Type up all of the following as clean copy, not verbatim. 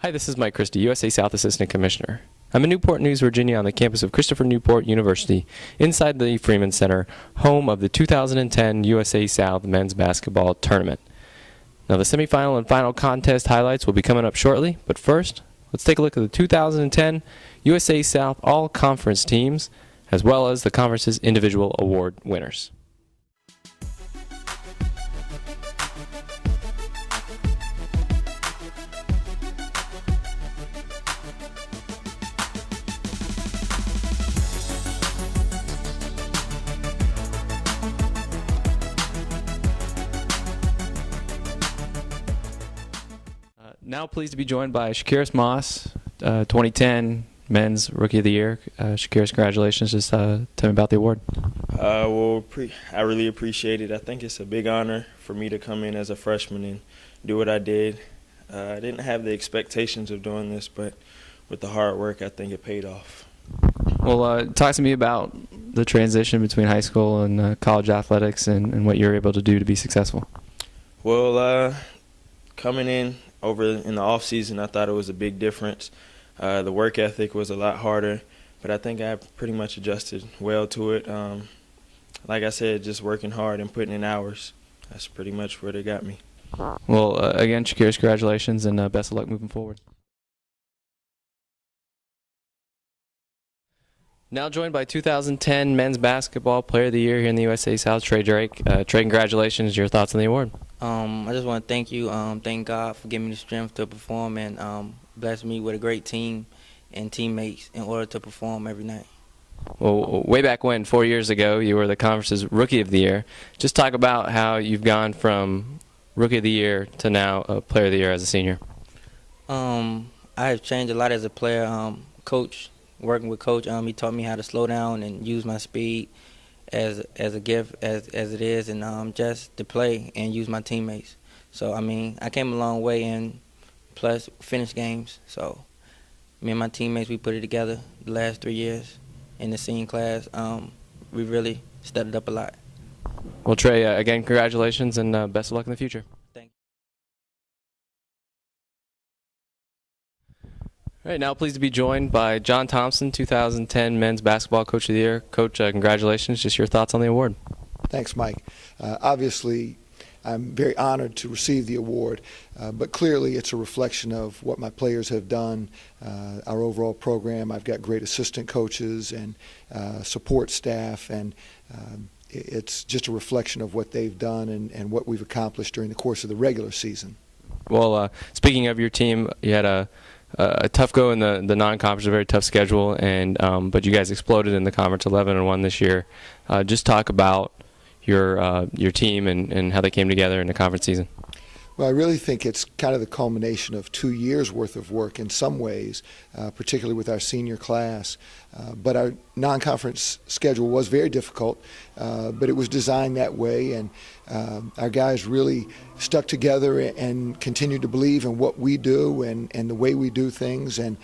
Hi, this is Mike Christie, USA South Assistant Commissioner. I'm in Newport News, Virginia on the campus of Christopher Newport University, inside the Freeman Center, home of the 2010 USA South Men's Basketball Tournament. Now the semifinal and final contest highlights will be coming up shortly, but first, let's take a look at the 2010 USA South All-Conference teams, as well as the conference's individual award winners. Now pleased to be joined by Shakiris Moss, 2010 Men's Rookie of the Year. Shakiris, congratulations. Just tell me about the award. I really appreciate it. I think it's a big honor for me to come in as a freshman and do what I did. I didn't have the expectations of doing this, but with the hard work, I think it paid off. Well, talk to me about the transition between high school and college athletics and what you're able to do to be successful. Well, coming in over in the off season, I thought it was a big difference. The work ethic was a lot harder, but I think I pretty much adjusted well to it. Like I said, just working hard and putting in hours. That's pretty much where they got me. Well, again, Shakiris, congratulations and best of luck moving forward. Now joined by 2010 Men's Basketball Player of the Year here in the USA South, Trey Drake. Trey, congratulations. Your thoughts on the award? I just want to thank you. Thank God for giving me the strength to perform and bless me with a great team and teammates in order to perform every night. Well, way back when, 4 years ago, you were the conference's Rookie of the Year. Just talk about how you've gone from Rookie of the Year to now Player of the Year as a senior. I have changed a lot as a player. Working with Coach, he taught me how to slow down and use my speed as a gift as it is, and just to play and use my teammates. So I came a long way and plus finish games. So me and my teammates, we put it together the last 3 years in the senior class. We really stepped it up a lot. Well, Trey, again, congratulations and best of luck in the future. Thank you. All right, now pleased to be joined by John Thompson, 2010 Men's Basketball Coach of the Year. Coach, congratulations. Just your thoughts on the award. Thanks, Mike. Obviously, I'm very honored to receive the award, but clearly it's a reflection of what my players have done, our overall program. I've got great assistant coaches and support staff, and it's just a reflection of what they've done and what we've accomplished during the course of the regular season. Well, speaking of your team, you had a tough go in the non-conference, a very tough schedule, and but you guys exploded in the conference, 11-1 this year. Just talk about your team and how they came together in the conference season. Well, I really think it's kind of the culmination of 2 years' worth of work in some ways, particularly with our senior class. But our non-conference schedule was very difficult, but it was designed that way, and our guys really stuck together and continued to believe in what we do and the way we do things, and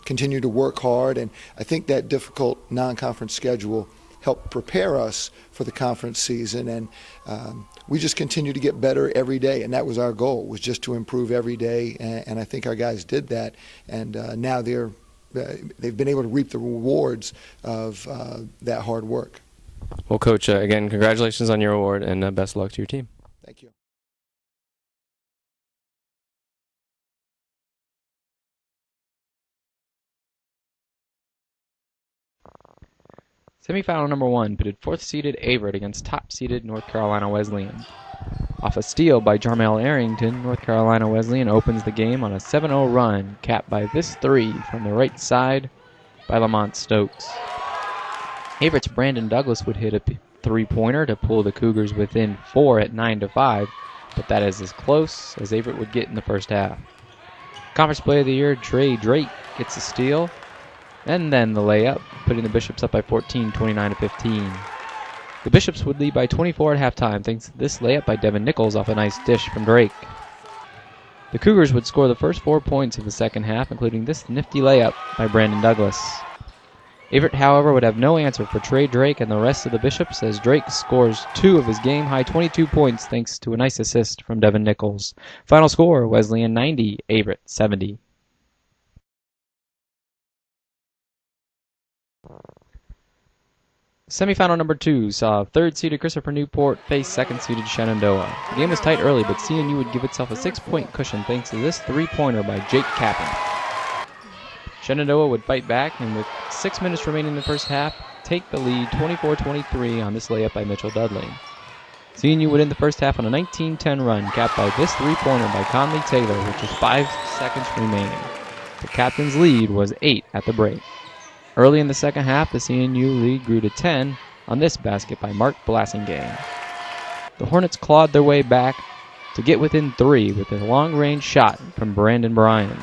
continue to work hard. And I think that difficult non-conference schedule helped prepare us for the conference season, and we just continue to get better every day, and that was our goal, was just to improve every day, and I think our guys did that, and now they've been able to reap the rewards of that hard work. Well, Coach, again, congratulations on your award, and best of luck to your team. Thank you. Semifinal number 1 pitted 4th-seeded Averett against top-seeded North Carolina Wesleyan. Off a steal by Jarmel Arrington, North Carolina Wesleyan opens the game on a 7-0 run, capped by this 3 from the right side by Lamont Stokes. Averett's Brandon Douglas would hit a three-pointer to pull the Cougars within 4 at 9-5, but that is as close as Averett would get in the first half. Conference Player of the Year, Trey Drake, gets a steal, and then the layup, putting the Bishops up by 14, 29-15. The Bishops would lead by 24 at halftime thanks to this layup by Devin Nichols off a nice dish from Drake. The Cougars would score the first 4 points of the second half, including this nifty layup by Brandon Douglas. Averett, however, would have no answer for Trey Drake and the rest of the Bishops as Drake scores 2 of his game-high 22 points thanks to a nice assist from Devin Nichols. Final score, Wesleyan 90, Averett 70. Semifinal number 2 saw third-seeded Christopher Newport face second-seeded Shenandoah. The game was tight early, but CNU would give itself a 6-point cushion thanks to this three-pointer by Jake Kappen. Shenandoah would fight back, and with 6 minutes remaining in the first half, take the lead 24-23 on this layup by Mitchell Dudley. CNU would end the first half on a 19-10 run, capped by this three-pointer by Conley Taylor, with just 5 seconds remaining. The captain's lead was 8 at the break. Early in the second half, the CNU lead grew to 10 on this basket by Mark Blassingame. The Hornets clawed their way back to get within 3 with a long-range shot from Brandon Bryan.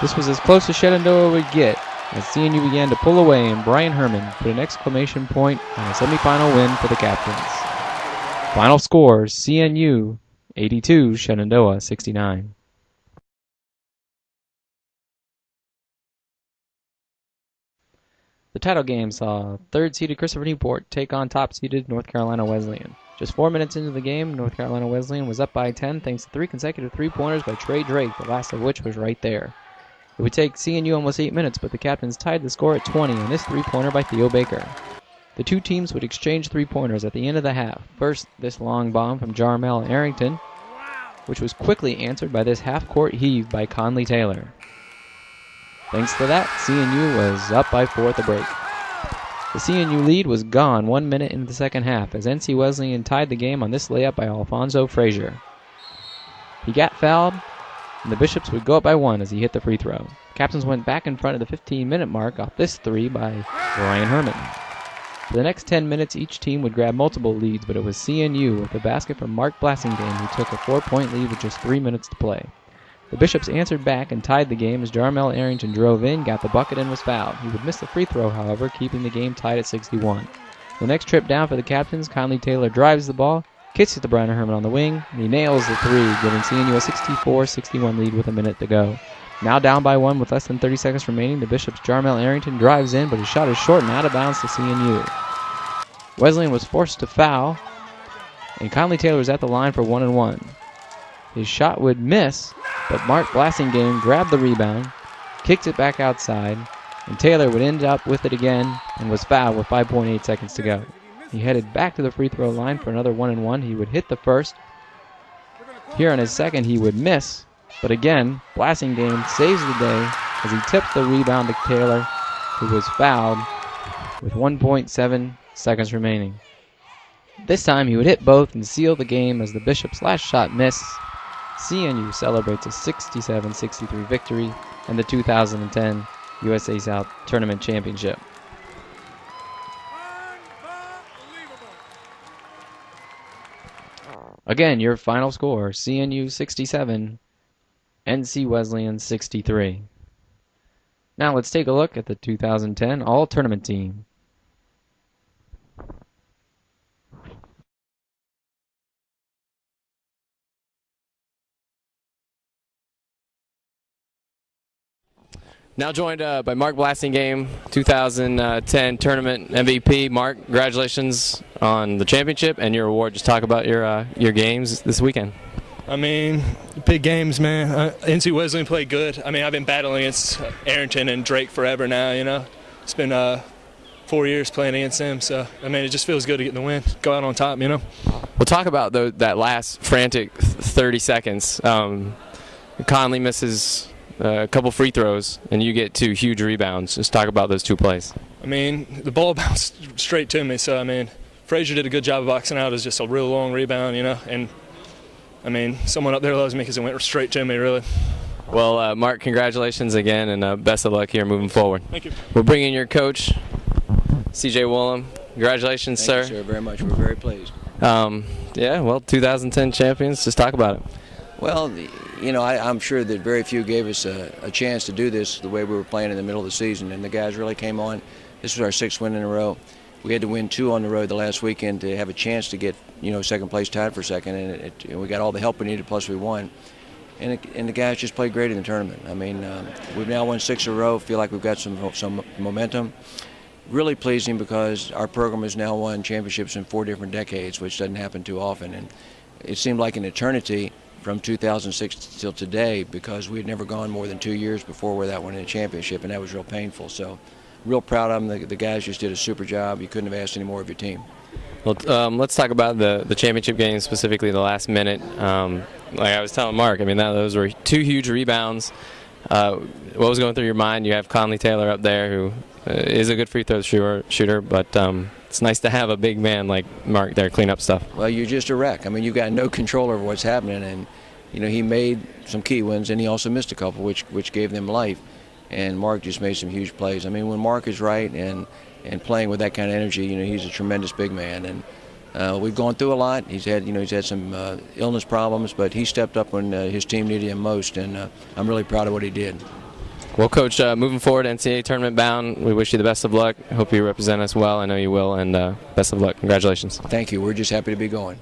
This was as close as Shenandoah would get as CNU began to pull away, and Brian Herman put an exclamation point on a semifinal win for the captains. Final score, CNU 82, Shenandoah 69. The title game saw third-seeded Christopher Newport take on top-seeded North Carolina Wesleyan. Just 4 minutes into the game, North Carolina Wesleyan was up by 10 thanks to 3 consecutive three-pointers by Trey Drake, the last of which was right there. It would take CNU almost 8 minutes, but the captains tied the score at 20 on this three-pointer by Theo Baker. The two teams would exchange three-pointers at the end of the half. First, this long bomb from Jarmel Arrington, which was quickly answered by this half-court heave by Conley Taylor. Thanks to that, CNU was up by 4 at the break. The CNU lead was gone 1 minute into the second half as NC Wesleyan tied the game on this layup by Alfonso Frazier. He got fouled, and the Bishops would go up by 1 as he hit the free throw. Captains went back in front of the 15-minute mark off this 3 by Brian Herman. For the next 10 minutes, each team would grab multiple leads, but it was CNU with a basket from Mark Blassingame who took a 4-point lead with just 3 minutes to play. The Bishops answered back and tied the game as Jarmel Arrington drove in, got the bucket, and was fouled. He would miss the free throw, however, keeping the game tied at 61. The next trip down for the captains, Conley Taylor drives the ball, kicks it to Brian Herman on the wing, and he nails the 3, giving CNU a 64-61 lead with a minute to go. Now down by 1 with less than 30 seconds remaining, the Bishops' Jarmel Arrington drives in, but his shot is short and out of bounds to CNU. Wesleyan was forced to foul, and Conley Taylor was at the line for 1-and-1. His shot would miss, but Mark Blassingame grabbed the rebound, kicked it back outside, and Taylor would end up with it again and was fouled with 5.8 seconds to go. He headed back to the free throw line for another 1-and-1. He would hit the first. Here on his second, he would miss, but again, Blassingame saves the day as he tips the rebound to Taylor, who was fouled with 1.7 seconds remaining. This time he would hit both and seal the game as the Bishops' last shot missed. CNU celebrates a 67-63 victory and the 2010 USA South Tournament Championship. Again, your final score, CNU 67, NC Wesleyan 63. Now let's take a look at the 2010 All-Tournament team. Now joined by Mark Blassingame, 2010 tournament MVP. Mark, congratulations on the championship and your award. Just talk about your games this weekend. I mean, big games, man. NC Wesleyan played good. I mean, I've been battling against Arrington and Drake forever now, you know. It's been 4 years playing against them, so, I mean, it just feels good to get the win, go out on top, you know. We'll talk about that last frantic 30 seconds. Conley misses a couple free throws, and you get 2 huge rebounds. Just talk about those 2 plays. I mean, the ball bounced straight to me, so, I mean, Frazier did a good job of boxing out as just a real long rebound, you know, and, I mean, someone up there loves me because it went straight to me, really. Well, Mark, congratulations again, and best of luck here moving forward. Thank you. We'll bring in your coach, C.J. Woolham. Congratulations, sir. Thank you, sir, very much. We're very pleased. Yeah, well, 2010 champions. Just talk about it. Well, you know, I'm sure that very few gave us a chance to do this the way we were playing in the middle of the season, and the guys really came on. This was our 6th win in a row. We had to win 2 on the road the last weekend to have a chance to get, you know, second place tied for second, and we got all the help we needed, plus we won. and the guys just played great in the tournament. I mean, we've now won 6 in a row. Feel like we've got some momentum. Really pleasing because our program has now won championships in 4 different decades, which doesn't happen too often. And it seemed like an eternity from 2006 till today because we had never gone more than 2 years before without winning a championship, and that was real painful. So, real proud of them. The guys just did a super job. You couldn't have asked any more of your team. Well, let's talk about the championship game, specifically the last minute. Like I was telling Mark, I mean, those were 2 huge rebounds. What was going through your mind? You have Conley Taylor up there, who is a good free throw shooter, but it's nice to have a big man like Mark there clean up stuff. Well, you're just a wreck. I mean, you've got no control over what's happening, and he made some key ones, and he also missed a couple, which gave them life. And Mark just made some huge plays. I mean, when Mark is right and playing with that kind of energy, he's a tremendous big man. And we've gone through a lot. He's had some illness problems, but he stepped up when his team needed him most, and I'm really proud of what he did. Well, Coach, moving forward, NCAA tournament bound, we wish you the best of luck. Hope you represent us well. I know you will, and best of luck. Congratulations. Thank you. We're just happy to be going.